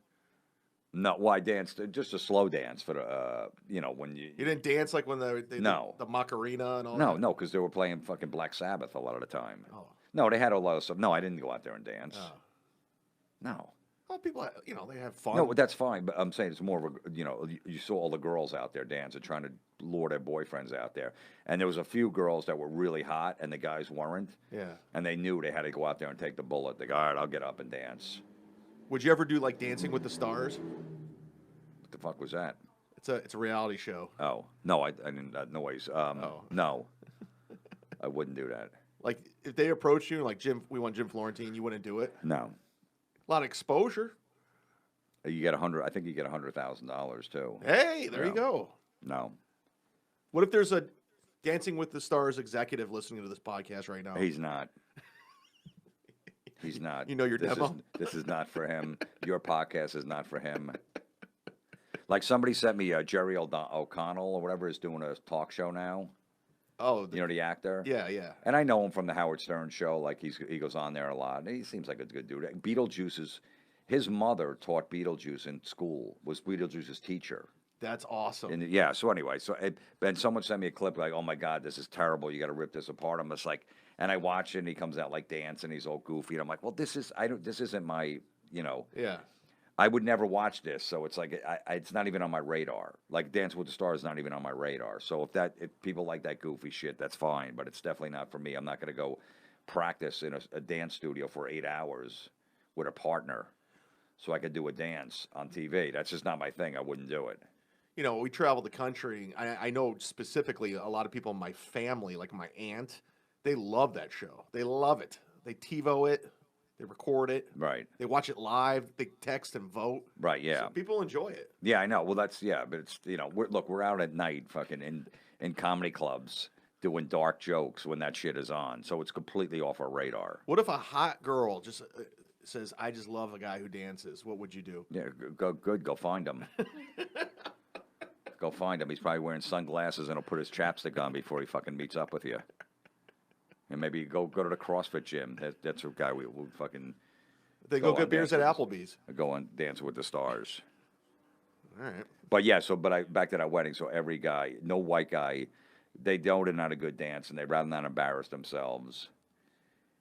No, well, I danced just a slow dance for the, when you. You didn't dance like when they no. the Macarena and all that? No, because they were playing fucking Black Sabbath a lot of the time. Oh. No, they had a lot of stuff. No, I didn't go out there and dance. Oh. No. Well, people, they have fun. No, that's fine. But I'm saying it's more of a, you saw all the girls out there dancing, trying to lure their boyfriends out there. And there was a few girls that were really hot, and the guys weren't. Yeah. And they knew they had to go out there and take the bullet. They go, all right, I'll get up and dance. Would you ever do like Dancing with the Stars? What the fuck was that? It's a reality show. Oh no, I didn't. Noise. Oh. No. I wouldn't do that. Like if they approach you like Jim, we want Jim Florentine, you wouldn't do it. No. A lot of exposure. You get I think you get $100,000 too. Hey, there you Yeah. go. No. What if there's a Dancing with the Stars executive listening to this podcast right now? He's not. He's not. You know your demo? This is not for him. Your podcast is not for him. Like somebody sent me Jerry O'Connell or whatever is doing a talk show now. Oh, You know the actor? yeah, yeah. And I know him from the Howard Stern show. Like he goes on there a lot. He seems like a good dude. His mother taught Beetlejuice in school. Was Beetlejuice's teacher. That's awesome. And yeah. So anyway, then someone sent me a clip like, "Oh my God, this is terrible. You got to rip this apart." I'm just like, and I watch it, and he comes out like dancing. He's all goofy, and I'm like, "Well, this isn't my, Yeah. I would never watch this." So it's like, it's not even on my radar. Like Dance with the Stars is not even on my radar. So if people like that goofy shit, that's fine. But it's definitely not for me. I'm not going to go practice in a dance studio for 8 hours with a partner so I could do a dance on TV. That's just not my thing. I wouldn't do it. We travel the country. I know specifically a lot of people in my family, like my aunt, they love that show. They love it. They TiVo it. They record it. Right. They watch it live. They text and vote. Right. Yeah. So people enjoy it. Yeah, I know. Well, but it's we're out at night, fucking in comedy clubs doing dark jokes when that shit is on. So it's completely off our radar. What if a hot girl just says, "I just love a guy who dances"? What would you do? Yeah, go find him. Go find him. He's probably wearing sunglasses and he'll put his chapstick on before he fucking meets up with you. And maybe go to the CrossFit gym. That's a guy we fucking. They go on get beers at Dancing Applebee's. Go on Dancing with the Stars. All right. But yeah, back to that wedding. So every guy, no white guy, they don't and not a good dance, and they'd rather not embarrass themselves.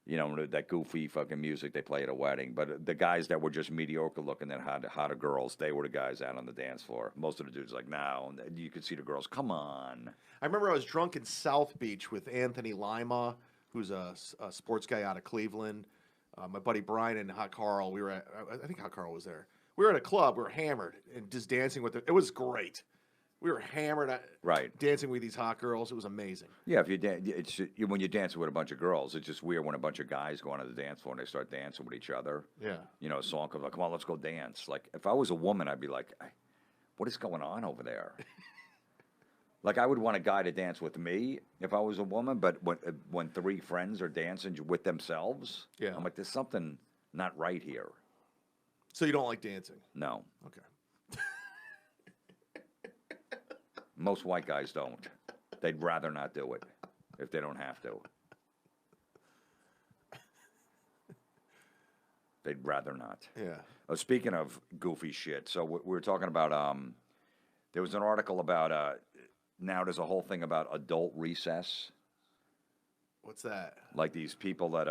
That goofy fucking music they play at a wedding. But the guys that were just mediocre looking and hotter girls, they were the guys out on the dance floor. Most of the dudes like, no. And you could see the girls, come on. I remember I was drunk in South Beach with Anthony Lima, who's a sports guy out of Cleveland. My buddy Brian and Hot Carl. I think Hot Carl was there. We were at a club. We were hammered and just dancing with it. It was great. We were hammered, Right. dancing with these hot girls. It was amazing. Yeah, if when you're dancing with a bunch of girls, it's just weird when a bunch of guys go onto the dance floor and they start dancing with each other. Yeah. A song comes like, come on, let's go dance. Like, if I was a woman, I'd be like, what is going on over there? Like, I would want a guy to dance with me if I was a woman, but when 3 friends are dancing with themselves, Yeah. I'm like, there's something not right here. So you don't like dancing? No. Okay. Most white guys don't. They'd rather not do it if they don't have to. They'd rather not. Yeah. Speaking of goofy shit, so we were talking about, there was an article about, now there's a whole thing about adult recess. What's that? Like these people that,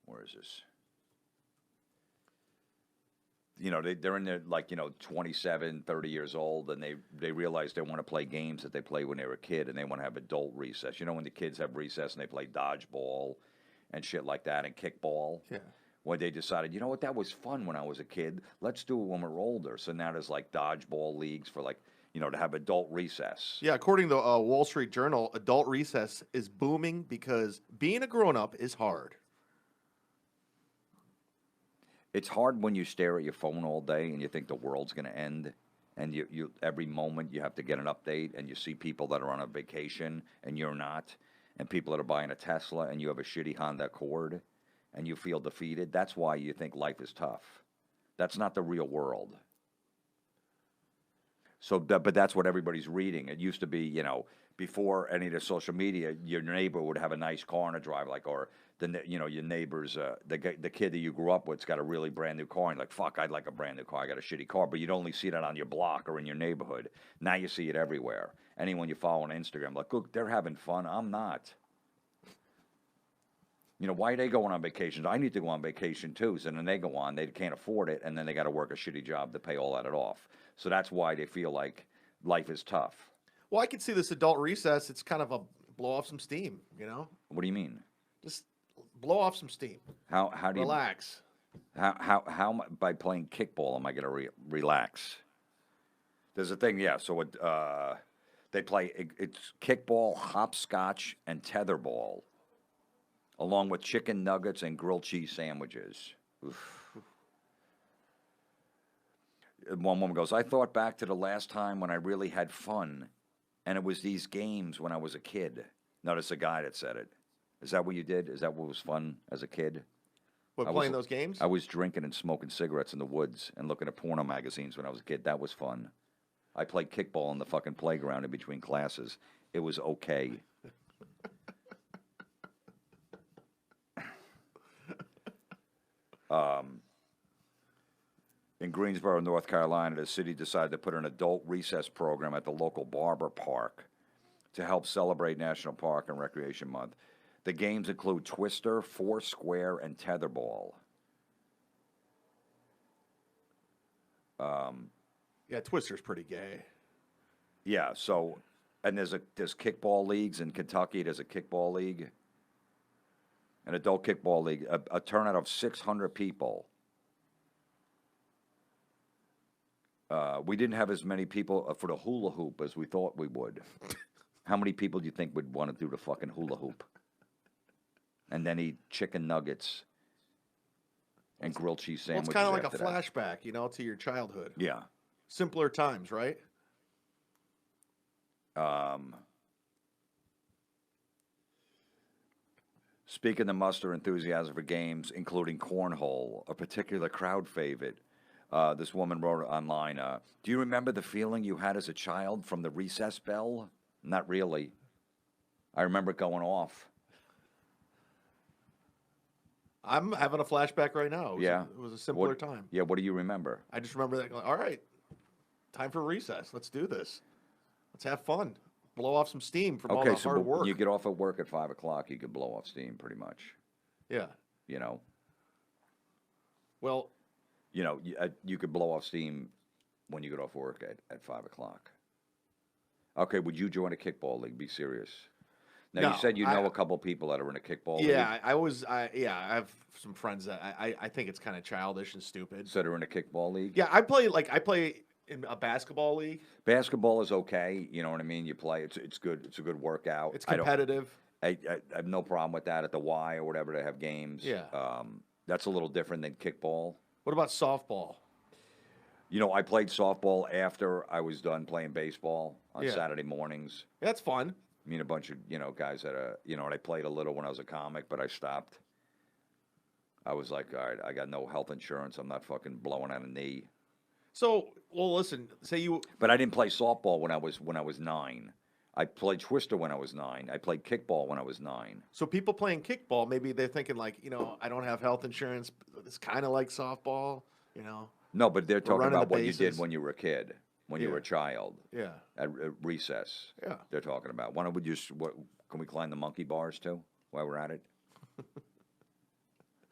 where is this? They're in their, 27, 30 years old, and they realize they want to play games that they played when they were a kid, and they want to have adult recess. When the kids have recess and they play dodgeball and shit like that and kickball. Yeah. When they decided, you know what, that was fun when I was a kid. Let's do it when we're older. So now there's dodgeball leagues for to have adult recess. Yeah, according to the Wall Street Journal, adult recess is booming because being a grown-up is hard. It's hard when you stare at your phone all day and you think the world's going to end, and you every moment you have to get an update, and you see people that are on a vacation and you're not, and people that are buying a Tesla and you have a shitty Honda Accord, and you feel defeated. That's why you think life is tough. That's not the real world. So, but that's what everybody's reading. It used to be, before any of the social media, your neighbor would have a nice car in a drive, or your neighbor's, the kid that you grew up with's got a really brand new car, and you're like, fuck, I'd like a brand new car. I got a shitty car, but you'd only see that on your block or in your neighborhood. Now you see it everywhere. Anyone you follow on Instagram, like, look, they're having fun. I'm not. Why are they going on vacations? I need to go on vacation too. So then they go on, they can't afford it, and then they got to work a shitty job to pay all that off. So that's why they feel like life is tough. Well, I could see this adult recess. It's kind of a blow off some steam, What do you mean? Just blow off some steam. How do you relax? How by playing kickball am I going to relax? There's a thing, yeah. So They play, it's kickball, hopscotch, and tetherball, along with chicken nuggets and grilled cheese sandwiches. Oof. One woman goes, I thought back to the last time when I really had fun, and it was these games when I was a kid. Notice a guy that said it. Is that what you did? Is that what was fun as a kid? What, playing those games? I was drinking and smoking cigarettes in the woods and looking at porno magazines when I was a kid. That was fun. I played kickball in the fucking playground in between classes. It was okay. In Greensboro, North Carolina, the city decided to put an adult recess program at the local Barber Park to help celebrate National Park and Recreation Month. The games include Twister, Foursquare, and Tetherball. Yeah, Twister's pretty gay. Yeah, so, and there's kickball leagues in Kentucky. There's a kickball league, an adult kickball league, a turnout of 600 people. We didn't have as many people for the hula hoop as we thought we would. How many people do you think would want to do the fucking hula hoop? And then eat chicken nuggets and grilled cheese Well, sandwiches. it's kind of like a after that. flashback, you know, to your childhood. Yeah. Simpler times, right? Speaking to muster enthusiasm for games, including cornhole, a particular crowd favorite. This woman wrote online, do you remember the feeling you had as a child from the recess bell? Not really. I remember it going off. I'm having a flashback right now. It was a simpler What- time. Yeah, what do you remember? I just remember that going, all right, time for recess. Let's do this. Let's have fun. Blow off some steam from all the hard but work. when you get off at work at 5 o'clock, you could blow off steam pretty much. Yeah. You know? Well, You know, you could blow off steam when you get off work at 5 o'clock. Okay, would you join a kickball league? Be serious. Now, No, you said you know a couple people that are in a kickball league. yeah, I have some friends that I think it's kind of childish and stupid. So they're in a kickball league? Yeah, I play in a basketball league. Basketball is okay. You know what I mean? You play. It's good. It's a good workout. It's competitive. I have no problem with that at the Y or whatever. They have games. Yeah. That's a little different than kickball. What about softball? You know, I played softball after I was done playing baseball on Yeah. Saturday mornings. That's fun. I mean, a bunch of, guys that, and I played a little when I was a comic, but I stopped. I was like, all right, I got no health insurance. I'm not fucking blowing out a knee. So, well, listen, say you. But I didn't play softball when I was 9. I played Twister when I was 9. I played kickball when I was 9. So people playing kickball, maybe they're thinking like, I don't have health insurance. It's kind of like softball, No, but they're talking running about the what you did bases. when you were a kid, when you Yeah. were a child. Yeah. At recess. Yeah. They're talking about. Why don't we can we climb the monkey bars too while we're at it?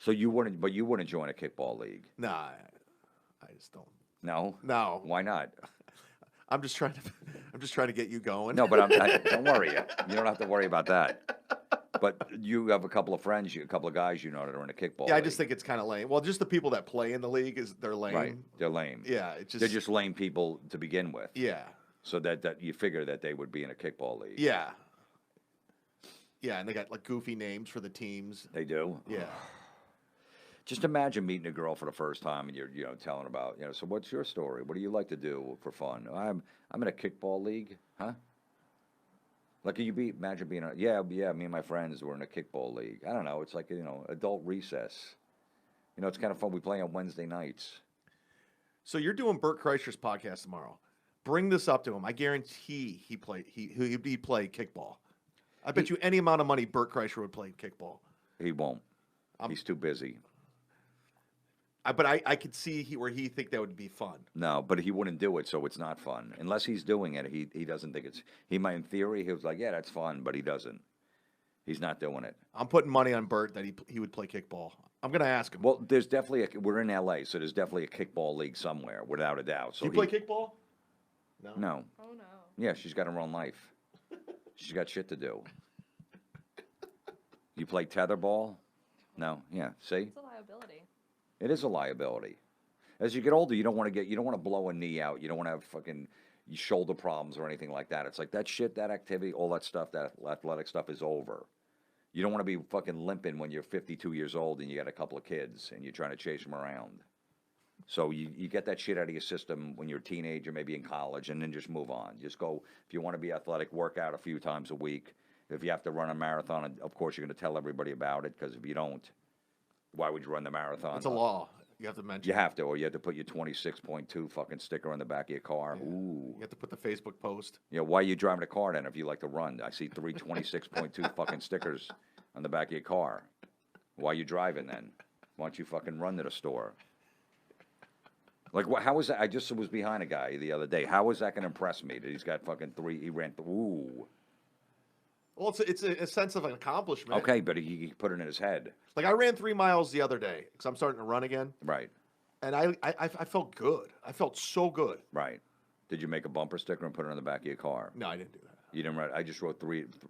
So you wouldn't join a kickball league? Nah, I just don't. No. No, Why not? I'm just trying to get you going. No, but don't worry. You don't have to worry about that. But you have a couple of friends, a couple of guys that are in a kickball. Yeah, I league. just think it's kind of lame. Well, just the people that play in the league they're lame. Right. They're lame. Yeah, They're just lame people to begin with. Yeah. So that you figure that they would be in a kickball league. Yeah. Yeah, and they got like goofy names for the teams. They do. Yeah. Just imagine meeting a girl for the first time and you're telling about so what's your story? What do you like to do for fun? I'm in a kickball league, huh? Like imagine being me and my friends were in a kickball league. I don't know. It's like adult recess. It's kind of fun. We play on Wednesday nights. So you're doing Bert Kreischer's podcast tomorrow. Bring this up to him. I guarantee he'd play kickball. I bet you any amount of money Bert Kreischer would play kickball. He won't. He's too busy. But I could see where he think that would be fun. No, but he wouldn't do it, so it's not fun. Unless he's doing it, he doesn't think it's... He might, in theory, he was like, yeah, that's fun, but he doesn't. He's not doing it. I'm putting money on Bert that he would play kickball. I'm going to ask him. Well, there's definitely... We're in L.A., so there's definitely a kickball league somewhere, without a doubt. So Do you play kickball? No. No. Oh, no. Yeah, she's got her own life. She's got shit to do. You play tetherball? No. Yeah, see? It's a liability. It is a liability. As you get older, you don't want to blow a knee out. You don't want to have fucking, shoulder problems or anything like that. It's like that shit, that activity, all that stuff, that athletic stuff is over. You don't want to be fucking limping when you're 52 years old and you got a couple of kids and you're trying to chase them around. So you get that shit out of your system when you're a teenager, maybe in college, and then just move on. Just go, if you want to be athletic, work out a few times a week. If you have to run a marathon, of course you're going to tell everybody about it, because if you don't, why would you run the marathon? It's a law. You have to mention. You have to, or you have to put your 26.2 fucking sticker on the back of your car. Yeah. Ooh. You have to put the Facebook post. Yeah, why are you driving a car then if you like to run? I see 26.2 fucking stickers on the back of your car. Why are you driving then? Why don't you fucking run to the store? Like, how is that? I just was behind a guy the other day. How is that going to impress me that he's got fucking he ran, ooh. Well, it's a sense of an accomplishment. Okay, but he put it in his head. Like, I ran 3 miles the other day because I'm starting to run again. Right. And I felt good. I felt so good. Right. Did you make a bumper sticker and put it on the back of your car? No, I didn't do that. You didn't write, I just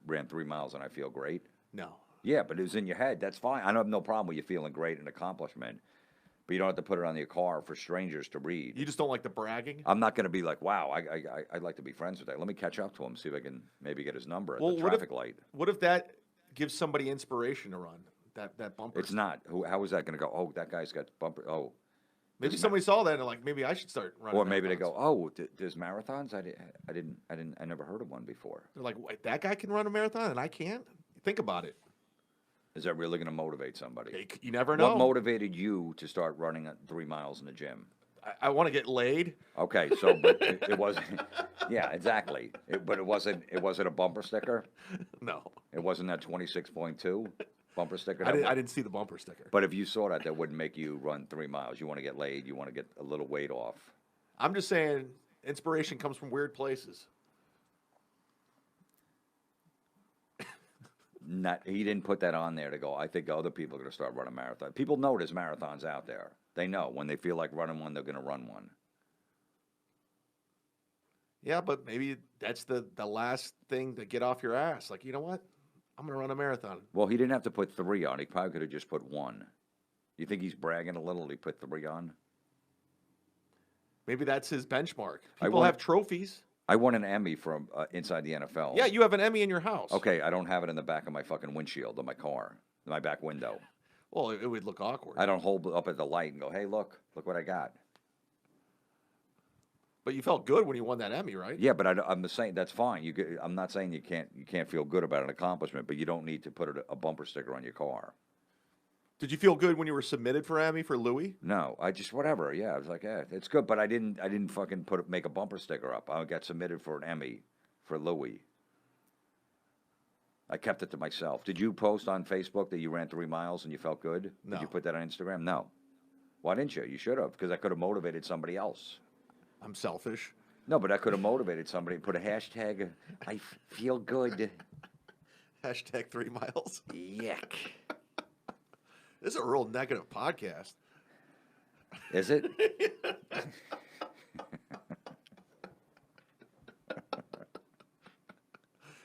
ran 3 miles and I feel great. No. Yeah, but it was in your head. That's fine. I don't have no problem with you feeling great and accomplishment. But you don't have to put it on your car for strangers to read. You just don't like the bragging? I'm not going to be like, wow, I'd like to be friends with that. Let me catch up to him, see if I can maybe get his number at the traffic light. What if that gives somebody inspiration to run, that bumper? It's not. How is that going to go? Oh, that guy's got bumper. Oh. Maybe somebody saw that and like, maybe I should start running. Or maybe marathons. they go, oh, there's marathons? I never heard of one before. They're like, wait, that guy can run a marathon and I can't? Think about it. Is that really going to motivate somebody? You never know. What motivated you to start running 3 miles in the gym? I want to get laid. Okay, so but it wasn't. Yeah, exactly. But it wasn't a bumper sticker. No, it wasn't that 26.2 bumper sticker. I didn't see the bumper sticker. But if you saw that wouldn't make you run 3 miles. You want to get laid. You want to get a little weight off. I'm just saying, inspiration comes from weird places. He didn't put that on there to go, I think other people are going to start running marathons. People know there's marathons out there. They know when they feel like running one, they're going to run one. Yeah, but maybe that's the last thing to get off your ass. Like, you know what? I'm going to run a marathon. Well, he didn't have to put 3 on. He probably could have just put 1. You think he's bragging a little? He put 3 on? Maybe that's his benchmark. People have trophies. I won an Emmy from inside the NFL. Yeah, you have an Emmy in your house. Okay, I don't have it in the back of my fucking windshield of my car, my back window. Well, it would look awkward. I don't hold it up at the light and go, hey, look what I got. But you felt good when you won that Emmy, right? Yeah, but I'm just saying that's fine. I'm not saying you can't feel good about an accomplishment, but you don't need to put a bumper sticker on your car. Did you feel good when you were submitted for Emmy for Louis? No, I just whatever. Yeah, I was like, yeah, it's good, but I didn't fucking make a bumper sticker up. I got submitted for an Emmy for Louis. I kept it to myself. Did you post on Facebook that you ran 3 miles and you felt good? No. Did you put that on Instagram? No. Why didn't you? You should have, because I could have motivated somebody else. I'm selfish. No, but I could have motivated somebody. Put a hashtag, I feel good. Hashtag 3 miles. Yuck. This is a real negative podcast. Is it?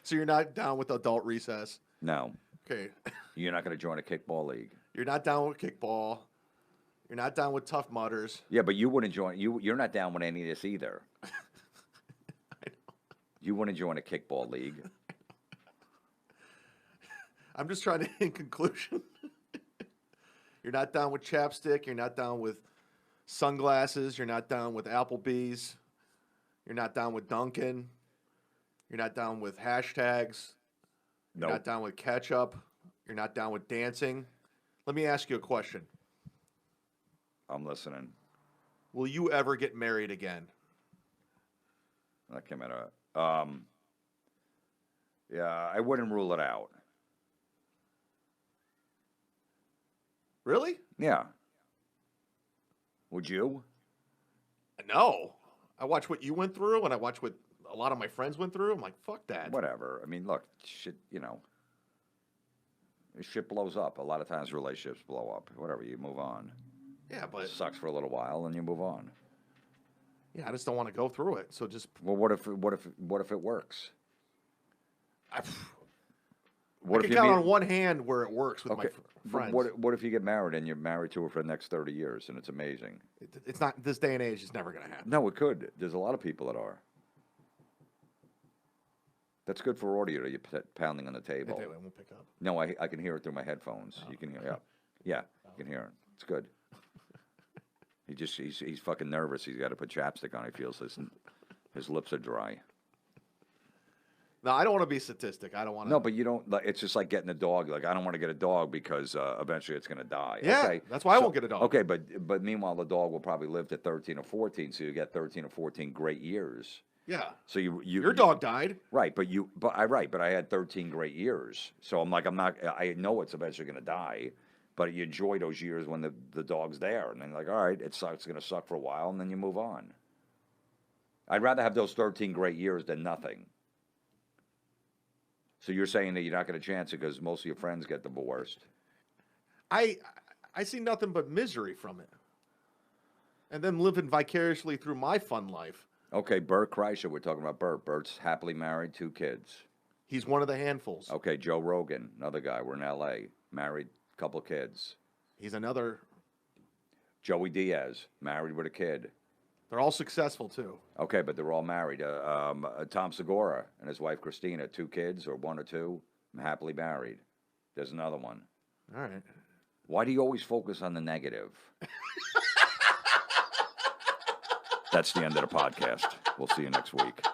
So you're not down with adult recess? No. Okay. You're not going to join a kickball league. You're not down with kickball. You're not down with Tough Mudders. Yeah, but you wouldn't join. You're not down with any of this either. I know. You wouldn't join a kickball league. I'm just trying to, in conclusion, you're not down with chapstick. You're not down with sunglasses. You're not down with Applebee's. You're not down with Dunkin'. You're not down with hashtags. You're not down with ketchup. You're not down with dancing. Let me ask you a question. I'm listening. Will you ever get married again? That came out. Yeah, I wouldn't rule it out. Really? Yeah. Would you? No. I watch what you went through, and I watch what a lot of my friends went through. I'm like, fuck that. Whatever. I mean, look, shit, shit blows up. A lot of times relationships blow up. Whatever, you move on. Yeah, but It sucks for a little while, and you move on. yeah, I just don't want to go through it. So just Well, what if it works? I What can if you count meet- on one hand where it works with Okay, my friends. What if you get married and you're married to her for the next 30 years and it's amazing? It's not this day and age. It's never going to happen. No, it could. There's a lot of people that are. That's good for audio. You're pounding on the table. It won't pick up. No, I can hear it through my headphones. You can hear, yeah, you can hear it. It's good. He's fucking nervous. He's got to put chapstick on. He feels his lips are dry. No, I don't want to be sadistic. I don't want to. No, but you don't. Like, it's just like getting a dog. Like, I don't want to get a dog because eventually it's going to die. Yeah, okay? that's why I won't get a dog. Okay, but meanwhile the dog will probably live to 13 or 14, so you get 13 or 14 great years. Yeah. So your dog died. Right, but I had 13 great years. So I know it's eventually going to die, but you enjoy those years when the dog's there, and then like, all right, it sucks. It's going to suck for a while, and then you move on. I'd rather have those 13 great years than nothing. So you're saying that you're not going to chance it because most of your friends get divorced. I see nothing but misery from it. And them living vicariously through my fun life. Okay, Bert Kreischer, we're talking about Bert. Bert's happily married, 2 kids. He's one of the handfuls. Okay, Joe Rogan, another guy. We're in L.A., married, couple kids. He's another. Joey Diaz, married with a kid. They're all successful, too. Okay, but they're all married. Tom Segura and his wife Christina, 2 kids, or 1 or 2, happily married. There's another one. All right. Why do you always focus on the negative? That's the end of the podcast. We'll see you next week.